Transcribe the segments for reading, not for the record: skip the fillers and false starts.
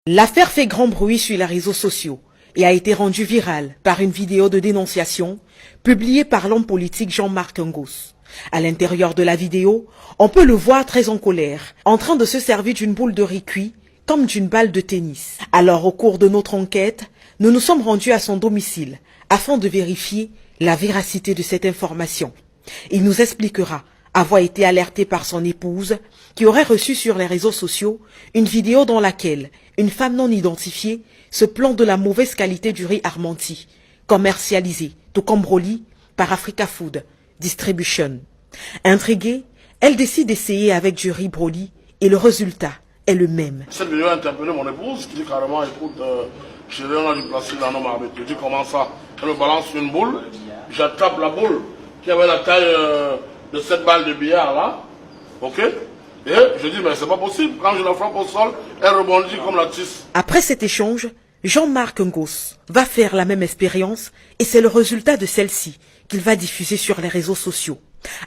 L'affaire fait grand bruit sur les réseaux sociaux et a été rendue virale par une vidéo de dénonciation publiée par l'homme politique Jean-Marc Ngos. À l'intérieur de la vidéo, on peut le voir très en colère, en train de se servir d'une boule de riz cuit comme d'une balle de tennis. Alors, au cours de notre enquête, nous nous sommes rendus à son domicile afin de vérifier la véracité de cette information. Il nous expliquera avoir été alerté par son épouse qui aurait reçu sur les réseaux sociaux une vidéo dans laquelle une femme non identifiée se plaint de la mauvaise qualité du riz Armenti, commercialisé, tout comme Broly, par Africa Food Distribution. Intriguée, elle décide d'essayer avec du riz Broly et le résultat est le même. Cette vidéo a interpellé mon épouse qui dit carrément, écoute, j'ai rien à lui placer dans nos marmites. Je dis comment ça? Elle me balance une boule, j'attrape la boule qui avait la taille de cette balle de billard là, ok? Et je dis, mais c'est pas possible, quand je la frappe au sol, elle rebondit comme la tisse. Après cet échange, Jean-Marc Ngos va faire la même expérience et c'est le résultat de celle-ci qu'il va diffuser sur les réseaux sociaux.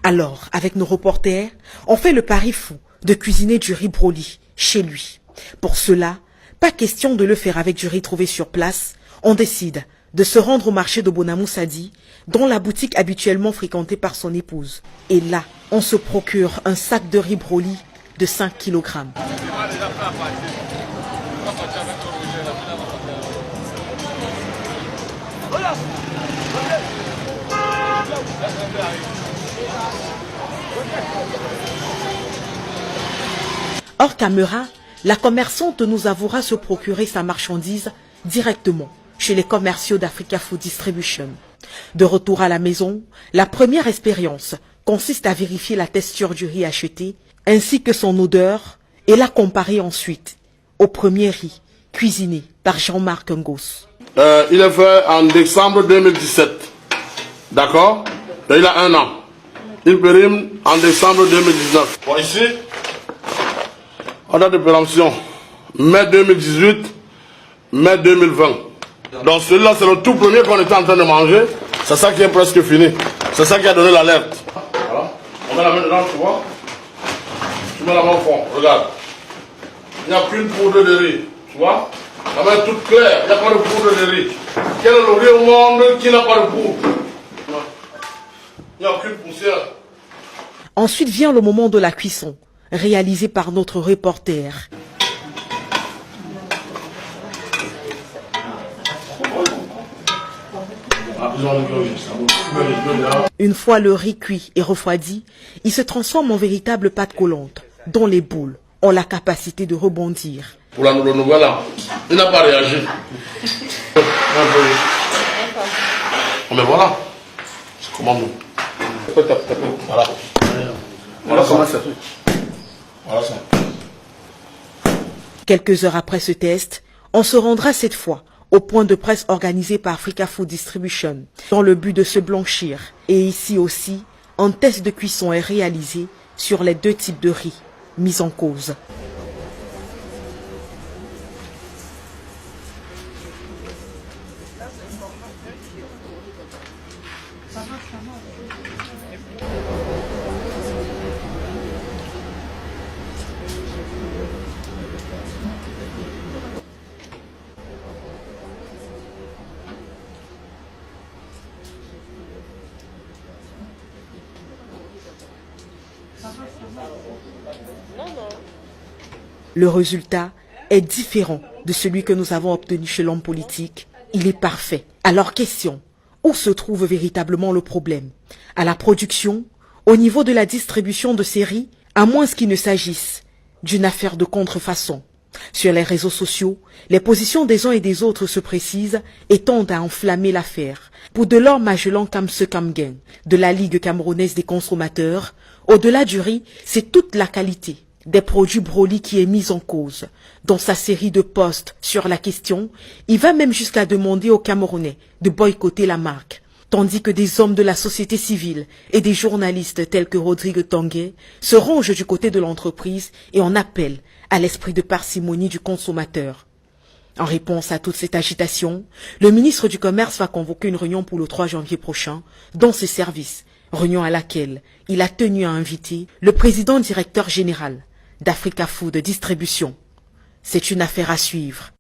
Alors, avec nos reporters, on fait le pari fou de cuisiner du riz Broly chez lui. Pour cela, pas question de le faire avec du riz trouvé sur place, on décide de se rendre au marché de Bonamoussadi, dont la boutique habituellement fréquentée par son épouse. Et là, on se procure un sac de riz Broly de 5 kg. Hors caméra, la commerçante nous avouera se procurer sa marchandise directement chez les commerciaux d'Africa Food Distribution. De retour à la maison, la première expérience consiste à vérifier la texture du riz acheté ainsi que son odeur et la comparer ensuite au premier riz cuisiné par Jean-Marc Ngos. Il est fait en décembre 2017, d'accord? Il a 1 an. Il périme en décembre 2019. Bon, ici, on a de péremption mai 2018, mai 2020. Donc celui-là, c'est le tout premier qu'on était en train de manger. C'est ça qui est presque fini. C'est ça qui a donné l'alerte. Voilà. On met la main dedans, tu vois. Tu mets la main au fond, regarde. Il n'y a qu'une poudre de riz, tu vois. La main est toute claire, il n'y a pas de poudre de riz. Quel est le riz au monde qui n'a pas de poudre? Il n'y a aucune poussière. Ensuite vient le moment de la cuisson, réalisé par notre reporter. Une fois le riz cuit et refroidi, il se transforme en véritable pâte collante, dont les boules ont la capacité de rebondir. Pour la nouvelle, il n'a pas réagi. Mais voilà, c'est comment nous. Voilà. Voilà comment ça fait. Voilà ça. Quelques heures après ce test, on se rendra cette fois au point de presse organisé par Africa Food Distribution dans le but de se blanchir. Et ici aussi, un test de cuisson est réalisé sur les 2 types de riz mis en cause. Le résultat est différent de celui que nous avons obtenu chez l'homme politique. Il est parfait. Alors question, où se trouve véritablement le problème? À la production? Au niveau de la distribution de ces riz? À moins qu'il ne s'agisse d'une affaire de contrefaçon. Sur les réseaux sociaux, les positions des uns et des autres se précisent et tendent à enflammer l'affaire. Pour Delors Magellan Kamse Kamgen, de la Ligue camerounaise des consommateurs, au-delà du riz, c'est toute la qualité des produits Broly qui est mise en cause. Dans sa série de posts sur la question, il va même jusqu'à demander aux Camerounais de boycotter la marque. Tandis que des hommes de la société civile et des journalistes tels que Rodrigue Tanguay se rangent du côté de l'entreprise et en appellent à l'esprit de parcimonie du consommateur. En réponse à toute cette agitation, le ministre du Commerce va convoquer une réunion pour le 3 janvier prochain dans ses services, réunion à laquelle il a tenu à inviter le président directeur général d'Africa Food Distribution. C'est une affaire à suivre.